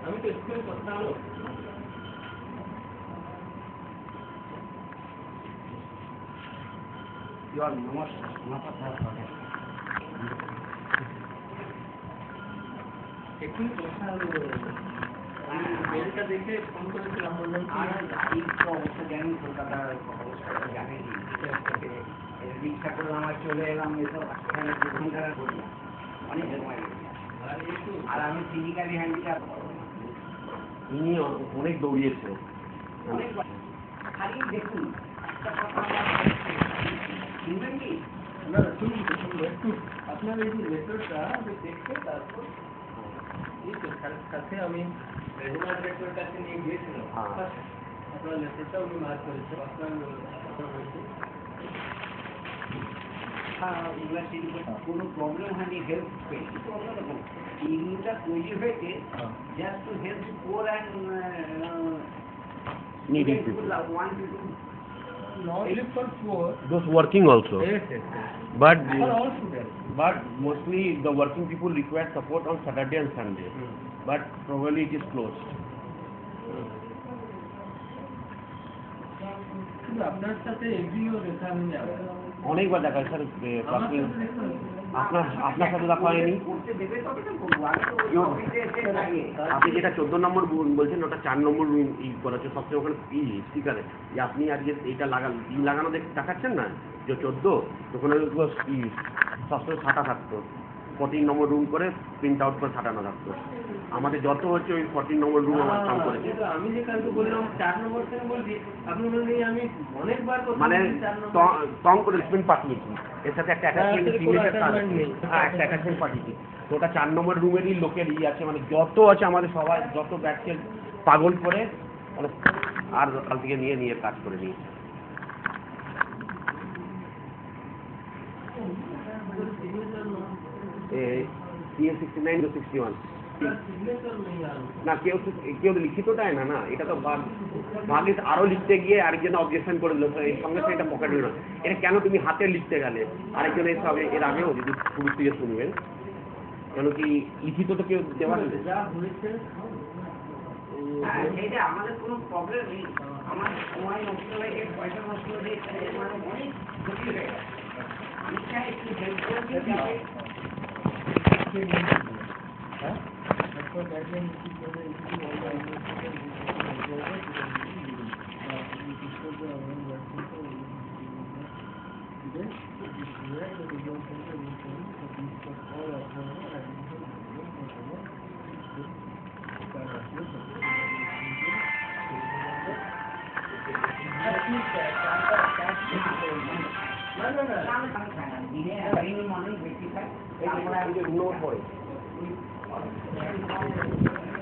আমি তো স্কুলে কথা হলো একটু কথা হলো বেলটা দেখে ফোন করেছিলাম বললাম কি অবস্থা জানি কলকাতার অবস্থা জানি রিক্সা করে আমার চলে এলাম এখানে 2 ঘন্টা করলাম অনেক সময় আর আমি ফিজিক্যালি হ্যান্ডিক্যাপ ইনি অনেক দৌড়িয়েছে খালি দেখুন একটা কথা শুনবেন কি না শুনবো একটু আপনার এই যে লেটারটা দেখতে তারপর এই তো কাছে আমি রেগুলার লেটার কাছে নিয়ে গিয়েছিলাম আপনার লেটারটা উনি মার্ক করেছে আপনার হয়েছে কোনো প্রবলেম হয়নি হেলথ পেয়ে ইগুলোটা তৈরি হয়েছে just to help poor and needy people. No, it is for poor. Those working also. Yes. But For all students. but mostly the working people require support on Saturday and Sunday. But probably it is closed. আপনার সাথে এগ্রিও দেখা আমি যাবো অনেকবার দেখা sir আপনার সাথে দেখা হয়নি আপনি যেটা 14 নম্বর বলছেন ওটা 4 নম্বর ই করা হচ্ছে সবচেয়ে ওখানে স্পিকারে যে আপনি আজকে এইটা লাগানো দেখাচ্ছেন না যে 14 ওখানে সবসময় ছাটা থাকতো 14 নম্বর রুম করে প্রিন্ট আউট করে ছাটানো থাকতো আমাদের যত হচ্ছে ওই 14 নম্বর রুম আমার কাম করেছে আমি যে কালকে বললাম 4 নম্বর থেকে বলছি আপনি বললেন আমি অনেকবার মানে টং করে স্পেন্ট পাঠিয়েছি এর সাথে একটা অ্যাটাচমেন্ট পাঠিয়েছি তো ওটা 4 নম্বর রুমেরই লোকের আছে মানে যত আছে আমাদের সবাই যত ব্যাচকে পাগল করে মানে আর কাল থেকে নিয়ে কাজ করে নিয়েছি CA69 to 61 না কেউ লিখিত দেয় না এটা তো ভাগে আরো লিখতে গিয়ে আরেকজন অবজেকশন করে দিল এই সঙ্গে এটা পকেটে না এটা কেন তুমি হাতে লিখতে গেলে আরেকজন এসব এর আগেও যদি শুরু থেকে শুনবেন কেন কি লিখিত তো কেউ দেওয়া নেই এটা আমাদের কোনো প্রবলেম নেই আমার সময় নষ্ট হয়ে গেছে পয়সা নষ্ট হয়ে গেছে মানে অনেক ক্ষতি হয়ে গেছে আমি চাই একটু হেল্প করতে হ্যাঁ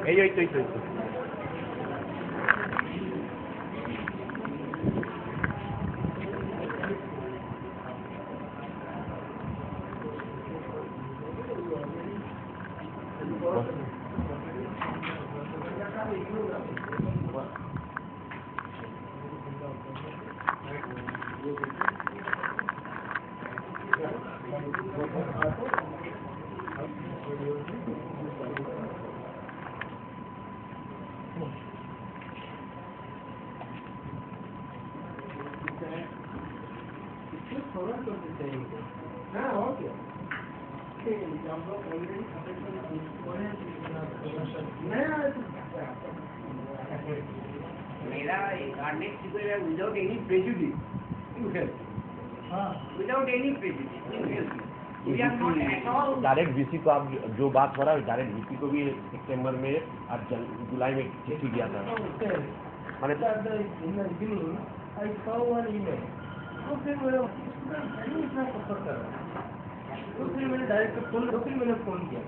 এই তো मेरा gardening without any prejudice you help without any prejudice we are not at all direct VC को आप जो बात हो रहा है डायरेक्ट वीसी को भी सितंबर में और जुलाई में चिट्ठी दिया था मैंने I saw one email तो फिर मेरा इतना सफर कर रहा तो फिर मैंने डायरेक्ट फोन किया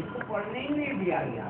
इसको पढ़ने ही नहीं दिया गया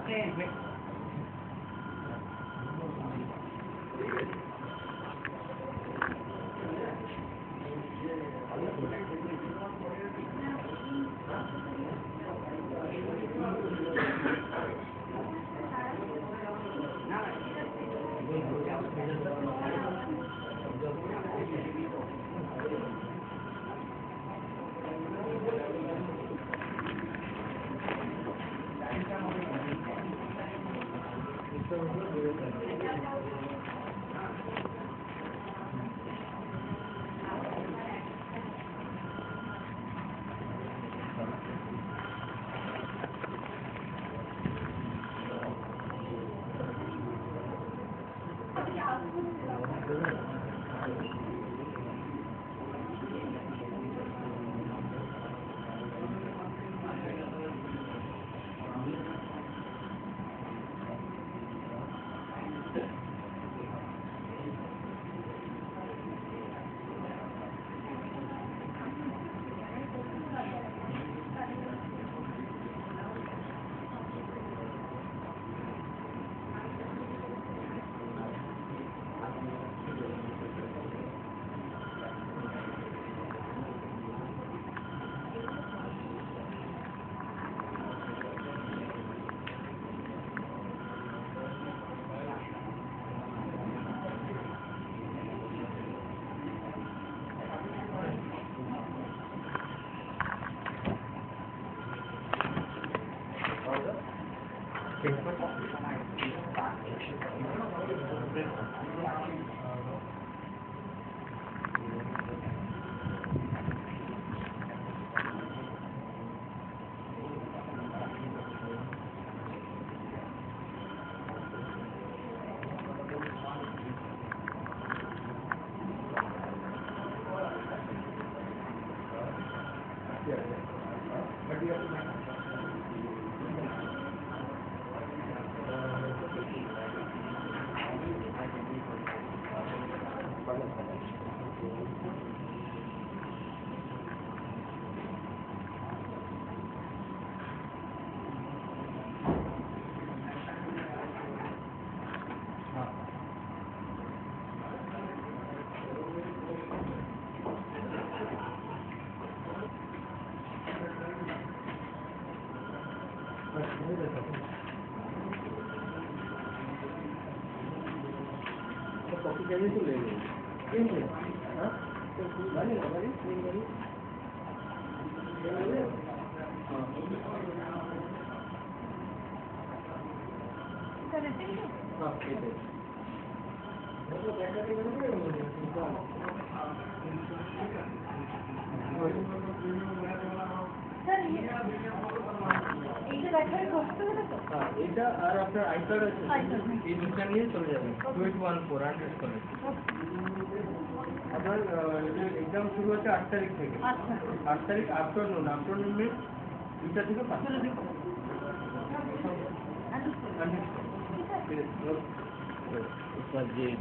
এটা আর আপনার আই কার্ড আছে এই দুটো নিয়ে চলে যাবেন 2814 অ্যাড্রেস করে আপনার এক্সাম শুরু হচ্ছে 8 তারিখ থেকে 8 তারিখ আফটারনুনে 2টা থেকে 5টা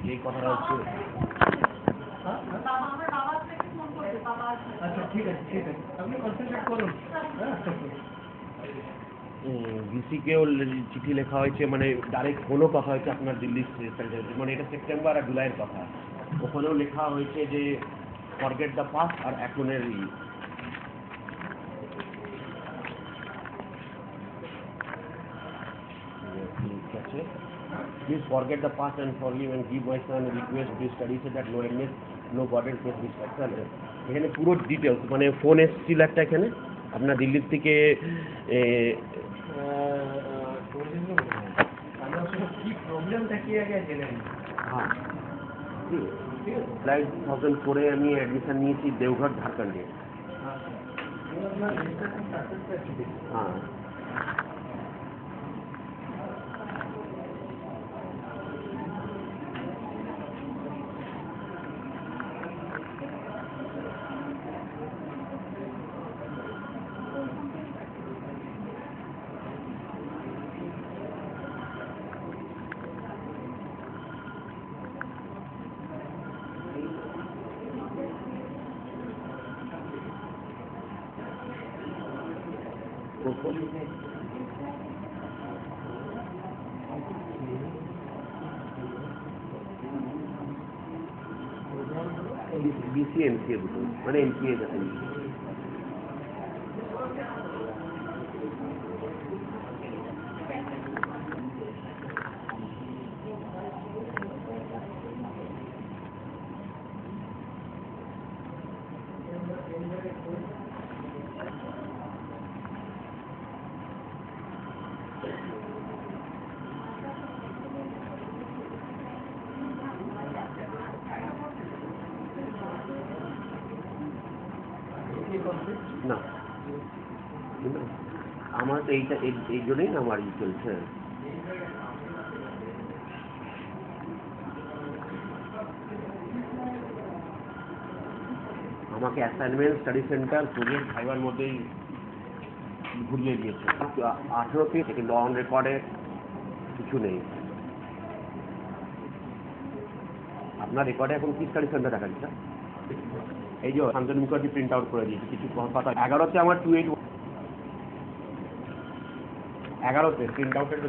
যে কথাটা হচ্ছে আচ্ছা ঠিক আছে আপনি কনসেন্ট্রেট করুন ভিসিকেও চিঠি লেখা হয়েছে, মানে ডাইরেক্ট ফোনও কথা হয়েছে আপনার দিল্লির মানে এটা সেপ্টেম্বর আর জুলাইয়ের কথা। ওখানেও লেখা হয়েছে যে ফরগেট দ্য পাস্ট আর এখনের ঠিক আছে। Please forget the past and forgive and give my son a request to study so that no illness, no burden face distraction. এখানে পুরো ডিটেলস মানে ফোন এসেছিল একটা এখানে আপনার দিল্লির থেকে কি প্রবলেমটা কি আগে জেনে নিন। হ্যাঁ ফ্লাইট 2004-এ আমি অ্যাডমিশন নিয়েছি দেওঘর ঝাড়খণ্ডে। হ্যাঁ বিসি এমসিএ দুটো মানে এমসিএ না আমার তো এইটা এই জন্যই না আমার চলছে। আমাকে assignment study centre project fibre মধ্যেই ঘুরিয়ে দিয়েছে 18 পিস, কিন্তু অন রেকর্ডে কিছু নেই। আপনার রেকর্ডে এখন কি স্টাডি সেন্টার দেখা যাচ্ছে? এই যে শান্তনু মুখার্জি প্রিন্ট আউট করে দিয়েছি কিছু কথা। 11তে আমার 28 11তে প্রিন্ট আউটের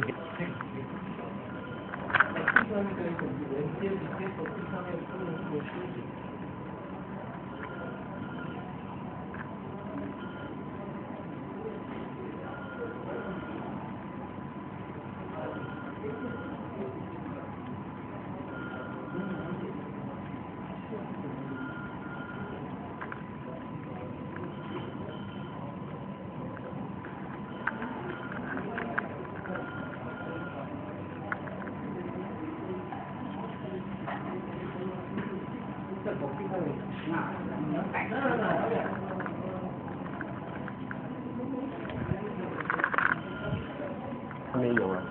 নেই আমার।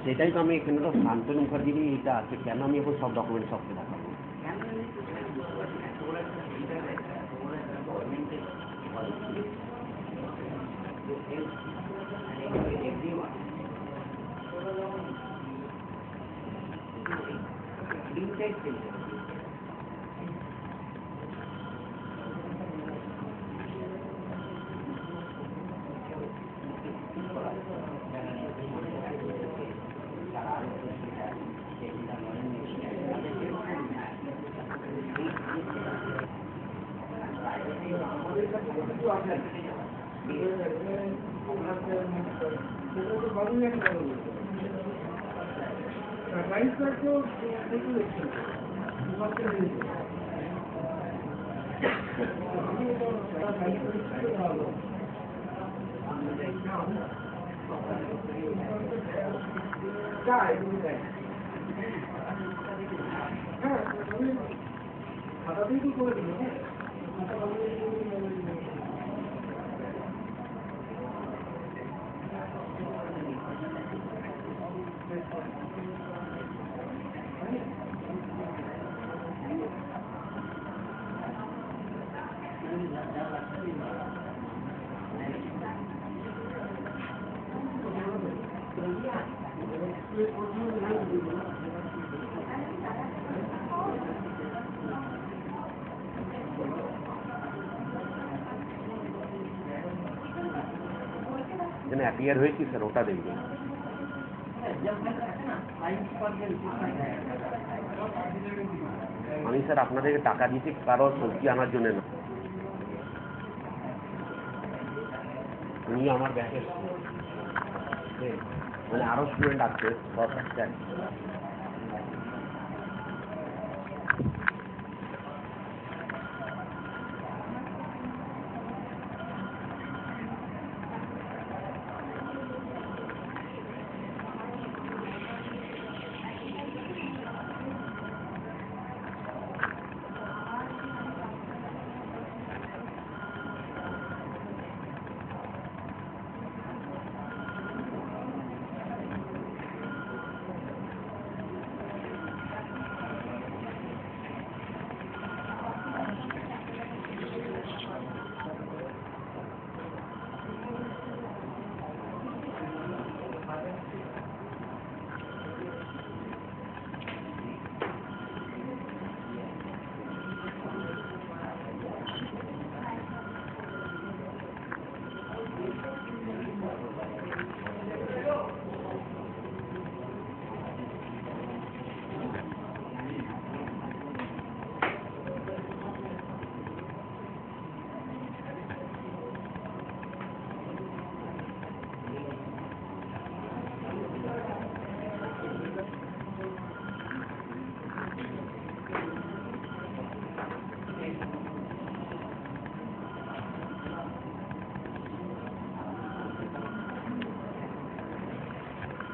সেটাই তো আমি এখানে তো শান্তনু মুখার্জিরই এটা আছে, কেন আমি এখন সব ডকুমেন্ট সবকে দেখাবো? এখানে অ্যাপিয়ার হয়েছি স্যার, ওটা দেখবেন। আমি স্যার আপনাদেরকে টাকা দিচ্ছি কারো সবজি আনার জন্য না, উনি আমার ব্যাচের মানে আরো স্টুডেন্ট আছে 10,000।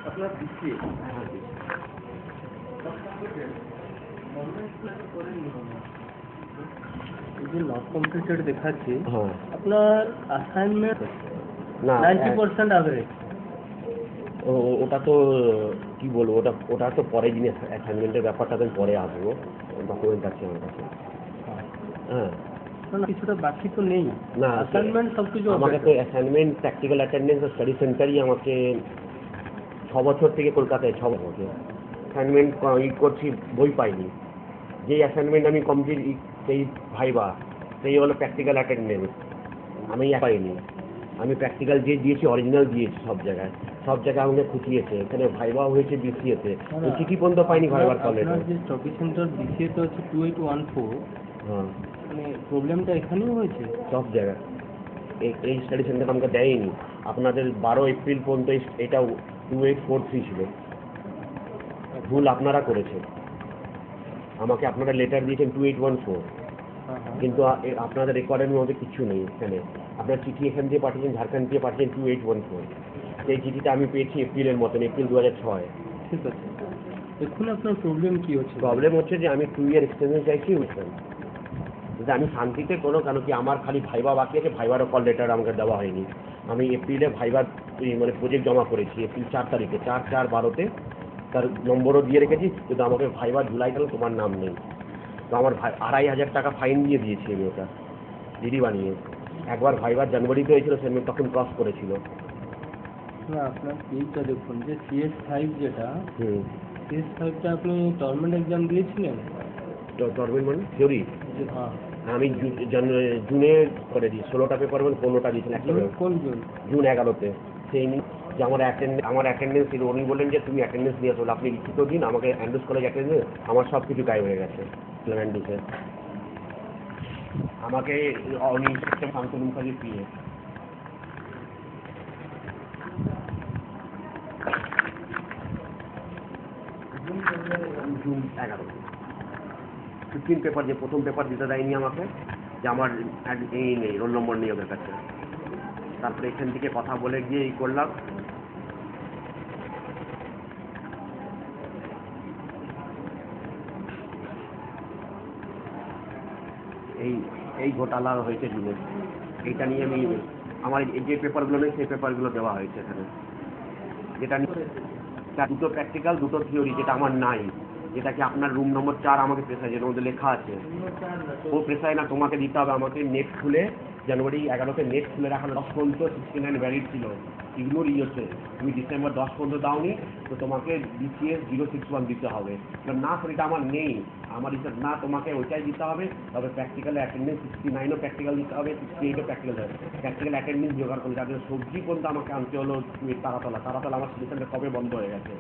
আপনার দিচ্ছি এই যে নট কমপ্লিটেড দেখাচ্ছে, হ্যাঁ আপনার অ্যাসাইনমেন্ট না 90% অ্যাভারেজ। ওটা তো কি বলবো, ওটা তো পরে জিনিস, অ্যাসাইনমেন্টের ব্যাপারটা তো পরে আসবো, ডকুমেন্ট আছে আমার কাছে। হ্যাঁ না কিছুটা বাকি তো নেই, না অ্যাসাইনমেন্ট সব কিছু আমাকে তো অ্যাসাইনমেন্ট, প্র্যাকটিক্যাল অ্যাটেন্ডেন্স আর স্টাডি সেন্টারই আমাকে 6 বছর থেকে কলকাতায় 6 বছর অ্যাসাইনমেন্ট করছি, বই পাইনি। যেই অ্যাসাইনমেন্ট আমি কমপ্লিট, সেই ভাইবা, সেই হলো প্র্যাকটিক্যাল অ্যাটেন্ডেন্স, আমি পাইনি। আমি প্র্যাকটিক্যাল যে দিয়েছি অরিজিনাল দিয়েছি সব জায়গায় আমাকে খুঁচিয়েছে, এখানে ভাইবা হয়েছে বিসিএতে, চিঠি পর্যন্ত পাইনি ভাইবার কলেজে। আপনার যে স্টাডি সেন্টার বিসিএতে হচ্ছে 2814, হ্যাঁ মানে প্রবলেমটা এখানেও হয়েছে সব জায়গায়। এই স্টাডি সেন্টার আমাকে দেয়নি। আপনাদের 12 এপ্রিল পর্যন্ত এটা 2843 ছিল, ভুল আপনারা করেছেন। আমাকে আপনারা লেটার দিয়েছেন 2814, কিন্তু আপনাদের রেকর্ডের মধ্যে কিছু নেই এখানে। আপনার চিঠি এখান দিয়ে পাঠিয়েছেন, ঝাড়খণ্ড দিয়ে পাঠিয়েছেন 2814। সেই চিঠিটা আমি পেয়েছি এপ্রিলের মতন, এপ্রিল 2006। ঠিক আছে, এখন আপনার প্রবলেম কি হচ্ছে? প্রবলেম হচ্ছে যে আমি 2 ইয়ার এক্সটেনশন চাইছি, বুঝলেন, যে আমি শান্তিতে কোনো, কেন কি আমার খালি ভাইবা বাকি আছে, ভাইবারও কল লেটার আমাকে দেওয়া হয়নি। আমি এপ্রিলে ভাইবার মানে প্রজেক্ট জমা করেছি এপ্রিল 4 তারিখে, 4/4/12 তার নম্বরও দিয়ে রেখেছি, কিন্তু আমাকে ভাইবার জুলাই গেল, তোমার নাম নেই। তো আমার 2500 টাকা ফাইন দিয়ে দিয়েছি আমি ওটা দিদি বানিয়ে। একবার ভাইবার জানুয়ারিতে হয়েছিল, সেদিন তখন ক্রস করেছিল। না আপনার এইটা দেখুন যে CS5 যেটা, হুম, CS5টা আপনি টর্মেন্ট এক্সাম দিয়েছিলেন? টর্মেন্ট মানে থিওরি হ্যাঁ, আমি জুনে করে দিই, 16টা পেপার মানে 15টা দিয়েছিলাম। কোন জুন? জুন 11-তে। সেই যে আমার অ্যাটেন্ডেন্স ছিল, উনি বললেন যে তুমি অ্যাটেন্ডেন্স নিয়ে আসো, আপনি লিখিত দিন আমাকে, অ্যান্ড্রুস কলেজ অ্যাটেন্ডেন্স, আমার সব কিছু গায়েব হয়ে গেছে অ্যান্ড্রুসে। আমাকে উনি system Shantanu Mukherjee PA. June 11, 15 paper, যে প্রথম পেপার দিতে দেয়নি আমাকে, যে আমার এই নেই, রোল নম্বর নেই ওদের কাছে। তারপরে এখান থেকে কথা বলে গিয়ে এই করলাম। এই ঘোটালা হয়েছে জুনে, এইটা নিয়ে আমি, আমার যে পেপারগুলো নেই সেই পেপারগুলো দেওয়া হয়েছে এখানে, যেটা দুটো প্র্যাকটিক্যাল, দুটো থিওরি, যেটা আমার নাই, যেটা কি আপনার রুম নম্বর 4 আমাকে প্রেসায়, যেটার মধ্যে লেখা আছে। ও প্রেসায় না, তোমাকে দিতে হবে। আমাকে নেট খুলে, জানুয়ারি 11-তে নেট খুলে রাখা, 10 পর্যন্ত 69 ভ্যালিড ছিল, ইগনোর হচ্ছে। তুমি ডিসেম্বর 10 পর্যন্ত দাওনি, তো তোমাকে BCS 061 দিতে হবে। না সেটা আমার নেই, আমার হিসাব না, তোমাকে ওইটাই দিতে হবে। তবে প্র্যাকটিক্যাল অ্যাটেন্ডেন্স 69ও প্র্যাকটিক্যাল দিতে হবে, 68ও প্র্যাকটিক্যাল দেবে। প্র্যাকটিক্যাল অ্যাটেন্ডেন্স জোগাড় করলে, যাদের সবজি পর্যন্ত আমাকে আনতে হলো তারাতলা আমার সিলেকশনটা কবে বন্ধ হয়ে গেছে।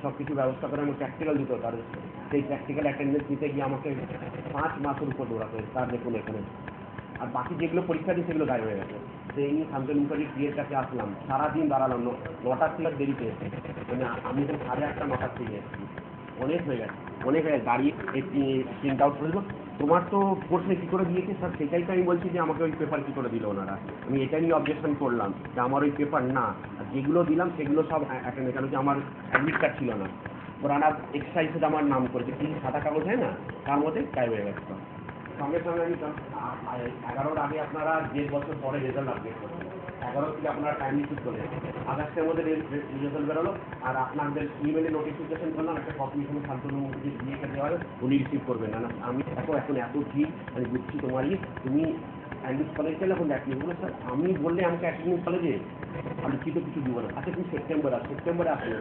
সব কিছু ব্যবস্থা করে আমি প্র্যাকটিক্যাল দিতে হতো, আর সেই প্র্যাকটিক্যাল অ্যাটেন্ডেন্স দিতে গিয়ে আমাকে 5 মাসের উপর দৌড়াতে, তার দেখুন এখানে। আর বাকি যেগুলো পরীক্ষা দিই সেগুলো গায়ে হয়ে গেছে। সেই নিয়ে শান্তনু মুখার্জি পিএর কাছে আসলাম, সারাদিন দাঁড়ালাম, 9টার থেকে দেরিতে এসেছি, মানে আমি তো 8:30 9টার থেকে এসেছি, অনেক হয়ে গেছে দাঁড়িয়ে প্রিন্ট আউট করে দেবো। তোমার তো কোর্সে কী করে দিয়েছে স্যার, সেটাই তো আমি বলছি যে আমাকে ওই পেপার কী করে দিল ওনারা। আমি এটা নিয়ে অবজেকশন করলাম যে আমার ওই পেপার না, আর যেগুলো দিলাম সেগুলো সব অ্যাটেন্ড, কেন কি আমার অ্যাডমিট কার্ড ছিল না, ওরা এক্সট্রা হিসেবে আমার নাম করেছে, কি সাদা কাগজ হয় না, তার মধ্যে গায়ে হয়ে গেছে। সঙ্গে সঙ্গে আমি 11-র আগে আপনারা 1.5 বছর পরে রেজাল্ট আপডেট করবেন, 11 থেকে আপনারা টাইম রিসিভ করে আগস্টের মধ্যে রেজাল্ট বেরোলো, আর আপনাদের ইমেলে নোটিফিকেশন করলাম, একটা কপি এখানে শান্তনু মুখার্জি দিয়ে দেওয়া হবে, উনি রিসিভ করবেন না। আমি এখন এত ঠিক আমি বুঝছি তোমারই, তুমি অ্যান্ড্রুস কলেজ গেলে এখন দেখি বলে স্যার আমি বললে আমাকে অ্যান্ড্রুস কলেজে আমি কিছু দিব না। আচ্ছা তুমি সেপ্টেম্বরে আসলে,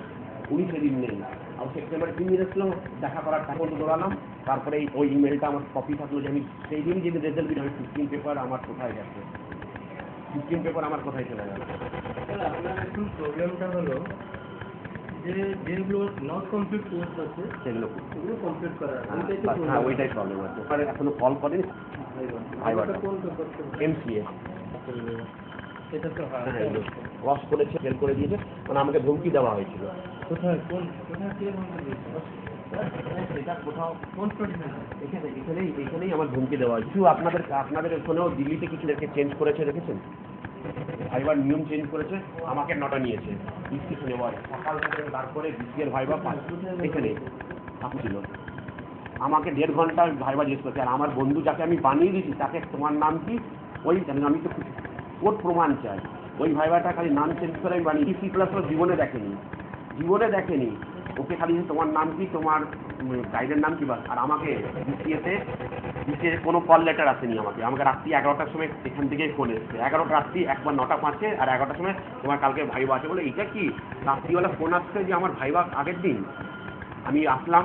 উনি সেদিন নেই। আর সেপ্টেম্বরে 3 দিন এসেছিলাম, দেখা করার টাকা মতো দৌড়ালাম। তারপরে ওই ইমেলটা আমার কপি থাকলো, যে আমি সেই দিনই যে রেজাল্ট দিন, আমি 15 পেপার আমার কোথায় গেছে, 15 পেপার আমার কোথায় চলে গেল। আপনার এখন প্রবলেমটা হলো যে যেগুলো নট কমপ্লিট কোর্স আছে সেগুলো কমপ্লিট করা, হ্যাঁ ওইটাই প্রবলেম আছে। ওখানে এখনো কল করেনি। কোন পেপার? MCA এটা তো ক্রস করেছে, ফেল করে দিয়েছে, মানে আমাকে ধমকি দেওয়া হয়েছিল। কোথায় কে বলতে দিয়েছে? সেটা কোথাও কোন স্টাডি সেন্টার? এখানেই আমার ধমকি দেওয়া হয়। কিছু আপনাদের ওখানেও দিল্লিতে কিছু চেঞ্জ করেছে, দেখেছেন, ভাইবার নিয়ম চেঞ্জ করেছে, আমাকে 9টা নিয়েছে ডিসকাশনে হয় সকাল থেকে, তারপরে BCR ভাইবা 5 এখানে আপনি ছিল আমাকে 1.5 ঘন্টা ভাইবা জিজ্ঞেস করছে, আর আমার বন্ধু যাকে আমি বানিয়ে দিয়েছি তাকে তোমার নাম কি, ওই আমি তো কোর্ট প্রমাণ চাই, ওই ভাইবাটা খালি নাম চেঞ্জ করে আমি বানিয়ে সি প্লাস জীবনে দেখেনি, ওকে খালি তোমার নাম কি, তোমার গাইডের নাম কি, বাস। আর আমাকে বিসিএতে কোনো কল লেটার আসেনি, আমাকে রাত্রি 11টার সময় এখান থেকেই ফোন এসছে, 11টা রাত্রি, একবার 9টা 5-এ, আর 11টার সময় তোমার কালকে ভাইবা আছে বলে। এটা কি রাত্রিবেলা ফোন আসছে যে আমার ভাইবা আগের দিন। আমি আসলাম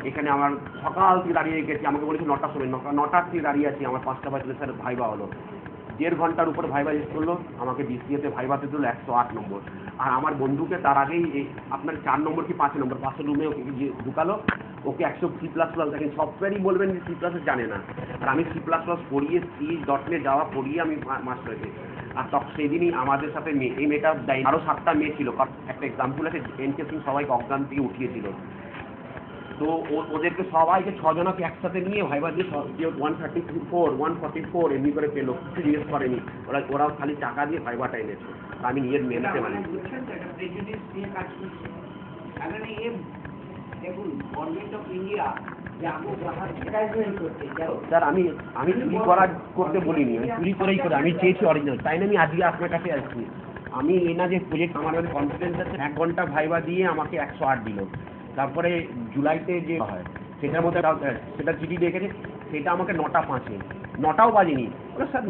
এখানে, আমার সকাল থেকে দাঁড়িয়ে গেছি, আমাকে বলেছি 9টার সময়, 9টার থেকে দাঁড়িয়ে আছি, আমার 5টা বাজলে স্যার ভাইবা হলো। 1.5 ঘন্টার উপর ভাইবা জিজ্ঞেস করলো, আমাকে বিসিএতে ভাইবাতে দিল 108 নম্বর। আর আমার বন্ধুকে তার আগেই আপনার 4 নম্বর কি 5 নম্বর, 5 রুমে ওকে ঢুকালো, ওকে 100 C++, দেখেন সফটওয়্যারই বলবেন যে C++ জানে না, আর আমি C++ পড়িয়ে C.NET যাওয়া পড়িয়ে আমি মাস্টার হয়েছি। আর তখন সেদিনই আমাদের সাথে এই মেয়েটা দেয়, আরও 7টা মেয়ে ছিল, একটা এক্সাম্পল আছে, এনকে সিং সবাইকে অজ্ঞান থেকে উঠিয়েছিল। তো ওদেরকে সবাইকে 6 জনকে একসাথে নিয়ে ভাইবা দিয়ে 134 144 এমনি করে পেলো, কিছু জিজ্ঞেস করেনি, ওরাও খালি টাকা দিয়ে ভাইবাটা এনেছে। আমি নিজের মেহনতে মানে স্যার আমি চুরি করতে বলিনি, আমি চুরি করেই করে, আমি চেয়েছি অরিজিনাল, তাই না আমি আজকে আপনার কাছে আসছি। আমি এই না যে প্রজেক্ট, আমার কনফিডেন্স আছে, 1 ঘন্টা ভাইবা দিয়ে আমাকে 108 দিল। তারপরে জুলাইতে যে হয় সেটার মধ্যে সেটা চিঠি দেখেছে, সেটা আমাকে 9টা 5-এ, 9টাও বাজেনি। বলে স্যার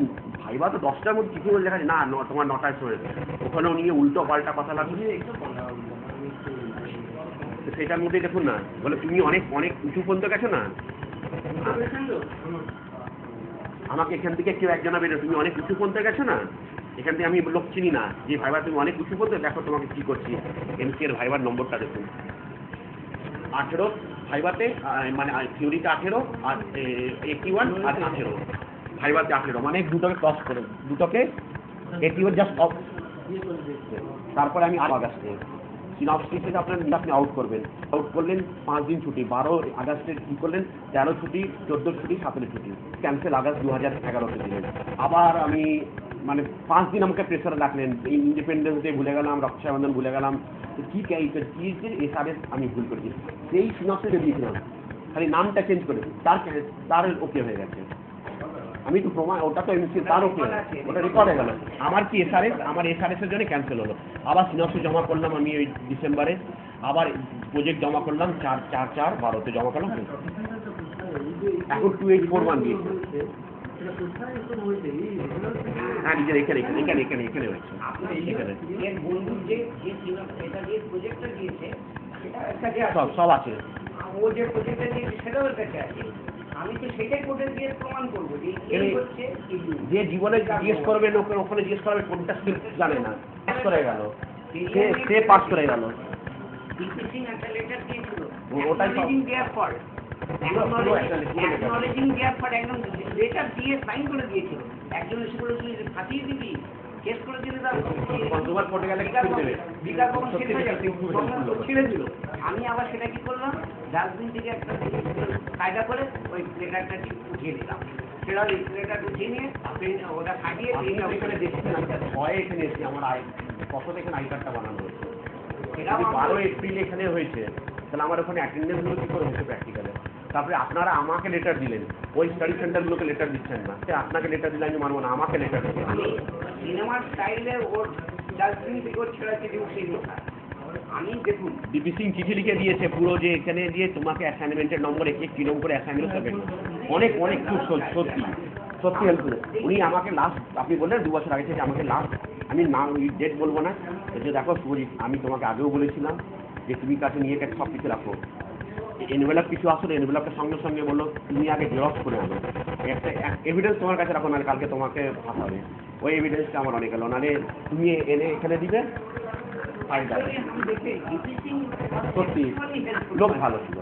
ভাইবা তো 10টার মধ্যে চিঠি বলে দেখাচ্ছে, না তোমার 9টায় শোনে, ওখানেও নিয়ে উল্টো পাল্টা কথা লাগছে। সেটার মধ্যে দেখুন না, বলে তুমি অনেক উঁচু পর্যন্ত গেছো না, আমাকে এখান থেকে কেউ একজনা বেরো, তুমি অনেক উঁচু পর্যন্ত গেছো না, এখান থেকে আমি লোক চিনি না, যে ভাইবা তুমি অনেক উঁচু পর্যন্ত, দেখো তোমাকে কি করছি। এমসি এর ভাইবার নম্বরটা দেখুন, 18 ভাইবাতে, মানে থিওরিতে 18 আর 81 আর 18, ভাইবাতে 18, মানে দুটোকে ক্রস করে, দুটোকে 81 জাস্ট অফ। তারপরে আমি আগস্টে সিনপসিস থেকে আপনি আউট করবেন, আউট করলেন 5 দিন ছুটি, 12 আগস্টে কী করলেন, 13 ছুটি, 14 ছুটি, 17 ছুটি, ক্যান্সেল আগস্ট 2011-তে দিলেন। আবার আমি মানে 5 দিন আমাকে প্রেসারে রাখলেন, ইন্ডিপেন্ডেন্স ডে ভুলে গেলাম, রক্ষাবন্ধন ভুলে গেলাম, কি এসআরএস আমি ভুল করেছি, সেই সিনপসিসে দিয়েছিলাম, খালি নামটা চেঞ্জ করে তার ওকে হয়ে গেছে। আমি তো প্রমাণ, ওটা তো এমসি, তার ওকে, ওটা রেকর্ড হয়ে গেল। আমার কি এসআরএস, আমার এসআরএসের জন্য ক্যান্সেল হলো। আবার সিনপসিস জমা করলাম আমি ওই ডিসেম্বরে, আবার প্রজেক্ট জমা করলাম 4/4/12-তে জমা করলাম। এখন 2841 দিয়েছে। হ্যাঁ নিজের এখানে হয়েছে। সব আছে, ও যে প্রজেক্টটা দিয়েছে সেটাও ওর কাছে আছে। আমি তো সেটাই কোর্টে দিয়ে প্রমাণ করবো যে এই হচ্ছে, যে জীবনে জিজ্ঞেস করবেন ওখানে জিজ্ঞেস করবে কোনটা জানে না, পাস করে গেল, সে পাস করে গেল। ডিপি সিং একটা লেটার দিয়েছিল, ওটাই দেওয়ার পর অ্যাকনোলেজিং দেওয়ার পর একদম লেটার দিয়ে সাইন করে দিয়েছিল। একজন এসে বলেছিল যে ফাটিয়ে দিবি, কেস করে দিলে কনজিউমার কোর্টে গেলে ছেড়ে দিল। আমি আবার সেটা কি করলাম, ডাস্টবিন থেকে একটা কায়দা করে ওই লেটারটা উঠিয়ে দিলাম, সেটা লেটার উঠিয়ে নিয়ে ওটা ফাটিয়ে এখানে দেখছেন, আমি ভয়ে এখানে এসেছি, আমার কত এখানে আই কার্ডটা বানানো হয়েছে, সেটা 12 এপ্রিল এখানে হয়েছে, তাহলে আমার ওখানে অ্যাটেন্ডেন্সগুলো কী করে হয়েছে প্র্যাকটিক্যালে। তারপরে আপনারা আমাকে লেটার দিলেন, ওই স্টাডি সেন্টারগুলোকে লেটার দিচ্ছেন না, আপনাকে লেটার দিলে আমি মানবো না, আমাকে লেটার দিচ্ছেন। সিনেমার স্টাইলে ওর ডাস্টবিন থেকে ওর ছেড়া চিঠি উঠিয়ে দিচ্ছে। আমি দেখুন ডিপি সিং চিঠি লিখে দিয়েছে পুরো, যে এখানে দিয়ে তোমাকে অ্যাসাইনমেন্টের নম্বর কি নম্বর করে অ্যাসাইনমেন্ট হবে, অনেক খুব সত্যি হেল্পফুল। উনি আমাকে লাস্ট, আপনি বললেন 2 বছর আগে থেকে আমাকে লাস্ট, আমি নাম ডেট বলবো না, যে দেখো আমি তোমাকে আগেও বলেছিলাম যে তুমি কাছে নিয়ে গেছে সব কিছু রাখো, এনভেলপ কিছু আসলে এনভেলপটা সঙ্গে বললো তুমি আগে জেরক্স করে আনো, একটা এভিডেন্স তোমার কাছে রাখো, নাহলে কালকে তোমাকে ফাঁসাবে। ওই এভিডেন্সটা আমার অনেক গেলো, নাহলে তুমি এনে এখানে দিবে। সত্যি লোক ভালো ছিল।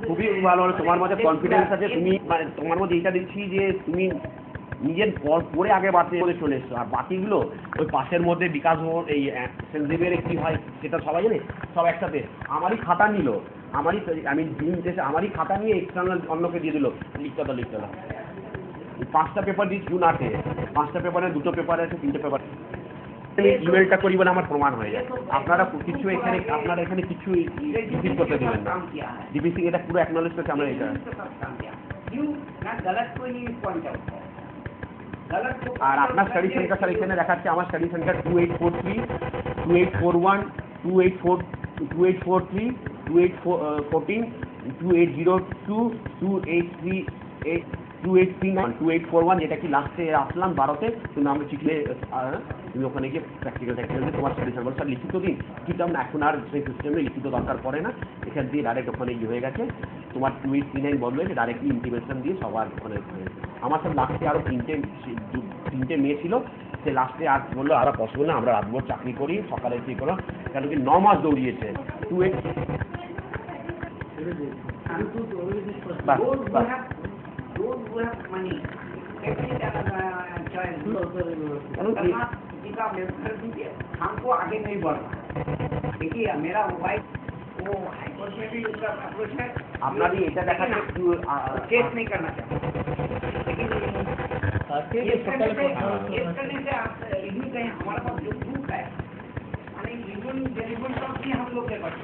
খুবই ভালো, তোমার মধ্যে কনফিডেন্স আছে, তুমি তোমার মধ্যে এইটা দেখছি যে তুমি নিজের পরে আগে বাতি করে চলে এসছো, আর বাতিগুলো ওই পাশের মধ্যে বিকাশ এই সেন্সিভিয়ারে কি হয় সেটা সবাই জানে, সব একসাথে আমারই খাতা নিল, আমি আমারই খাতা নিয়ে এক্সটার্নাল অন্যকে দিয়ে দিল, লিখতে দাও। 5টা পেপার দিই জুন 8-এ, 5টা পেপারে 2টো পেপার আছে, 3টে পেপার। আমি ইমেলটা করি বলে আমার প্রমাণ হয়ে যায়। আপনারা কিছু এখানে কিছু ডিপিট করতে দেবেন না। ডিপিসি এটা পুরো অ্যাকনলেজ করছে আমরা এটা। আর আপনার স্টাডি সেন্টার স্যার এখানে দেখাচ্ছে আমার স্টাডি সেন্টার 2843, 2841, 2843, 2814, 2802, 2838, 2839, 2841, যেটা কি লাস্টে আসলাম 12-তে, কিন্তু আমরা চিঠি তুমি ওখানে গিয়ে প্র্যাকটিক্যাল দিয়ে তোমার স্টাডি সেন্টার স্যার লিখিত দিন, কিন্তু আমরা এখন আর সেই সিস্টেমে লিখিত দরকার পড়ে না, এখান দিয়ে ডাইরেক্ট ওখানে ইয়ে হয়ে গেছে, তোমার 2839 বদলে ডাইরেক্টলি ইন্টিমেশন দিয়ে সবার ওখানে। আমার সব লাস্টে আরও তিনটে মেয়ে ছিল, সে লাস্টে আর বললো আর পসিবল না, আমরা রাতভর চাকরি করি, সকালে ঠিক করো, কেন কি 9 মাস দৌড়িয়েছে। हमको आगे नहीं बढ़ना। देखिए मेरा मोबाइल वो हाईकोर्ट में भी उसका अप्रोच है, আপনারই এটা দেখাচ্ছে केस नहीं करना चाहता, लेकिन केस करने से आप इतनी कहें हमारे पास जो प्रूफ है, हम लोग के पास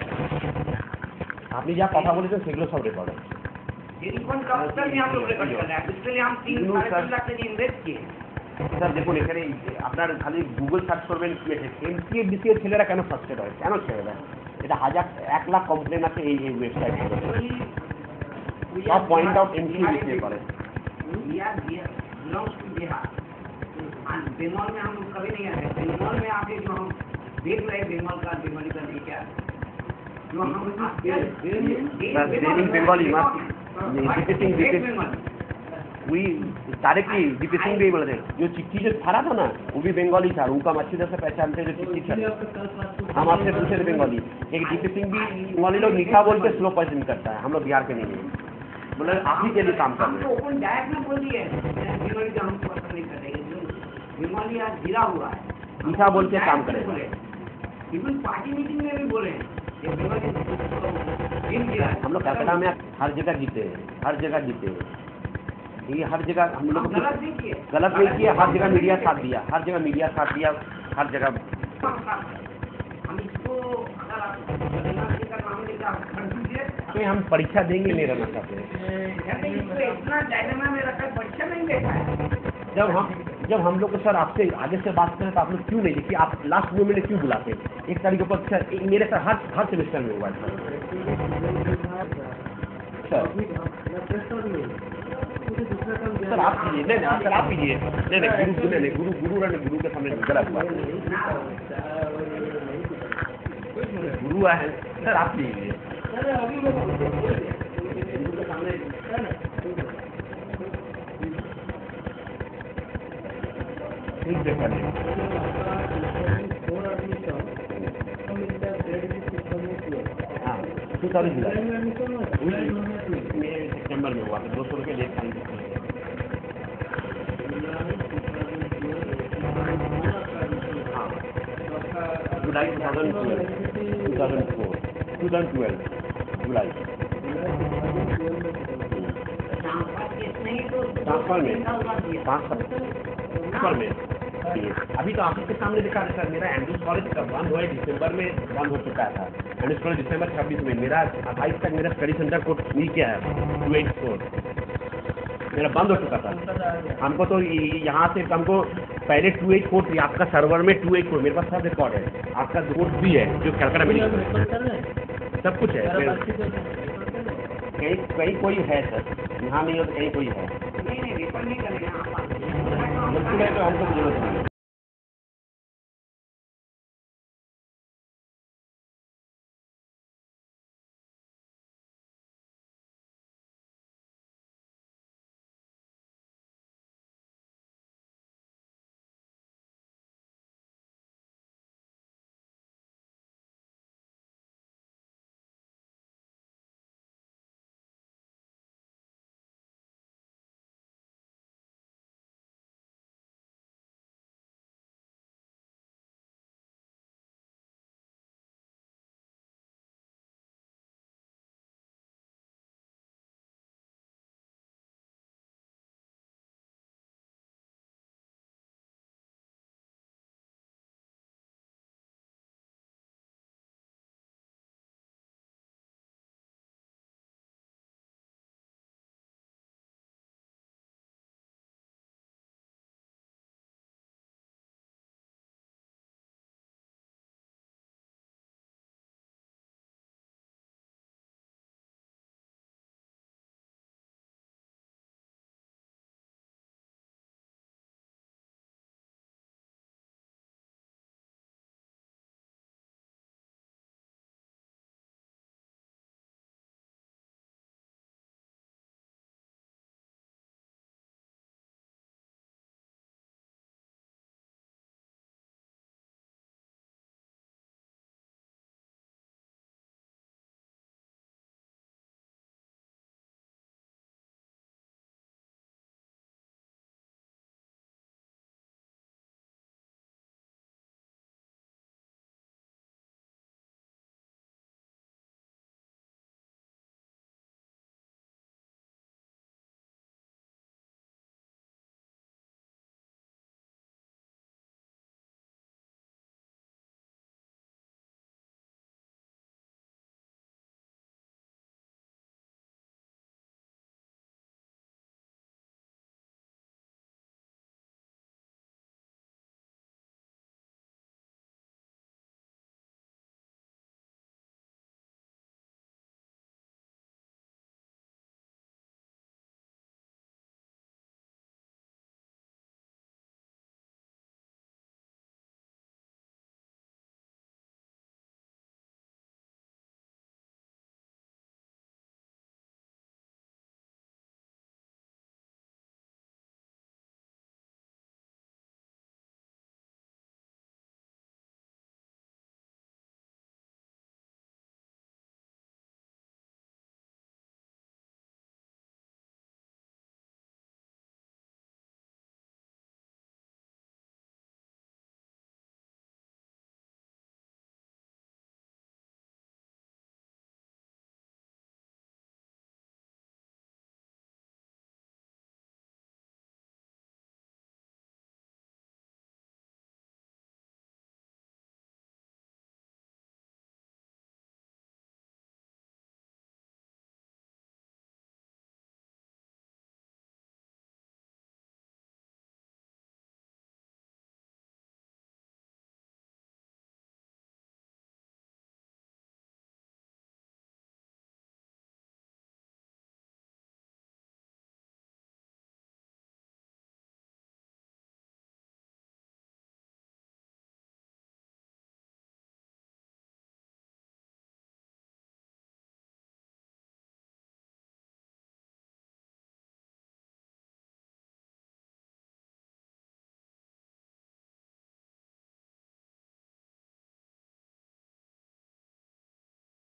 আপনি যা কথা বলেছেন সেগুলো সব রেকর্ড আছে। टेलीफोन का उत्तर भी हम लोग रिकॉर्ड कर रहे हैं, इसके लिए हम 3-3.5 लाख के इन्वेस्ट किए। স্যার দেখুন এখানে আপনার খালি গুগল সার্চ করবেন কি আছে, এমসিএ এর ছেলেরা কেন ফার্স্টেড হয়, কেন ছেড়ে দেয়, এটা 1 লাখ কমপ্লেন আছে এই ওয়েবসাইটে, সব পয়েন্ট আউট এমসিএ করে। बंगाल में हम कभी नहीं आए, बंगाल में आके जो हम देख रहे हैं बंगाल का नहीं क्या जो हम बंगाली वही डायरेक्टली डीपी सिंह भी बोले थे, जो चिट्ठी जो भरा था ना वो भी बंगाली था, उनका हम अच्छी तरह से पहचानते जो चिट्ठी था, हम आपसे पूछे थे बंगाली, एक डीपी सिंह भी बंगाली लोग लिखा बोल के स्लो पसंद करता है, हम लोग बिहार के नहीं है, बोले आप ही के लिए काम कर रहे हैं। ओपन डायरेक्ट में बोल दिए बंगाली का हम पसंद नहीं करते, बंगाली आज गिरा हुआ है, लिखा बोल के काम करें। इवन पार्टी मीटिंग में भी बोले हम लोग कलकत्ता में हर जगह जीते हैं, हर जगह जीते हैं, ये हर जगह हम लोग गलत नहीं किया, हर जगह मीडिया साथ दिया, हर जगह मीडिया साथ दिया, हर जगह हम इसको तो हम परीक्षा देंगे नहीं रहना चाहते हैं। इतना डायलेमा में रखा परीक्षा नहीं देखा है। जब हम लोग को सर आपसे आगे से बात करें तो आप लोग क्यों नहीं देखिए, आप लास्ट मोमेंट में क्यों बुलाते हैं, 1 तारीख को सर मेरे साथ हर सेमेस्टर में हुआ है सर आप कीजिए, नहीं सर आप कीजिए, नहीं गुरु के सामने गलत बात, गुरु है सर आप कीजिए ठीक है कर हाँ 2000 जुलाई सितंबर में हुआ था, 200 रुपये लेट टाइम जुलाई 2012 जुलाई ट्रांसफर में अभी तो आपके सामने दिखा रहे सर, मेरा एंड्रूज कॉलेज का बंद हुआ है, दिसंबर में बंद हो चुका था, एंड्रूज कॉलेज दिसंबर 26 में, मेरा 28 तक मेरा स्टडी सेंटर कोड मिल गया है 284, मेरा बंद हो चुका था। हमको तो यहाँ से हमको पहले 284 आपका सर्वर में 284 मेरे पास सब रिकॉर्ड है, आपका कोर्स भी है जो कलकत्ता में सब कुछ है, कहीं कोई है सर, यहाँ नहीं हो तो कहीं कोई है, हमको जरूरत नहीं है।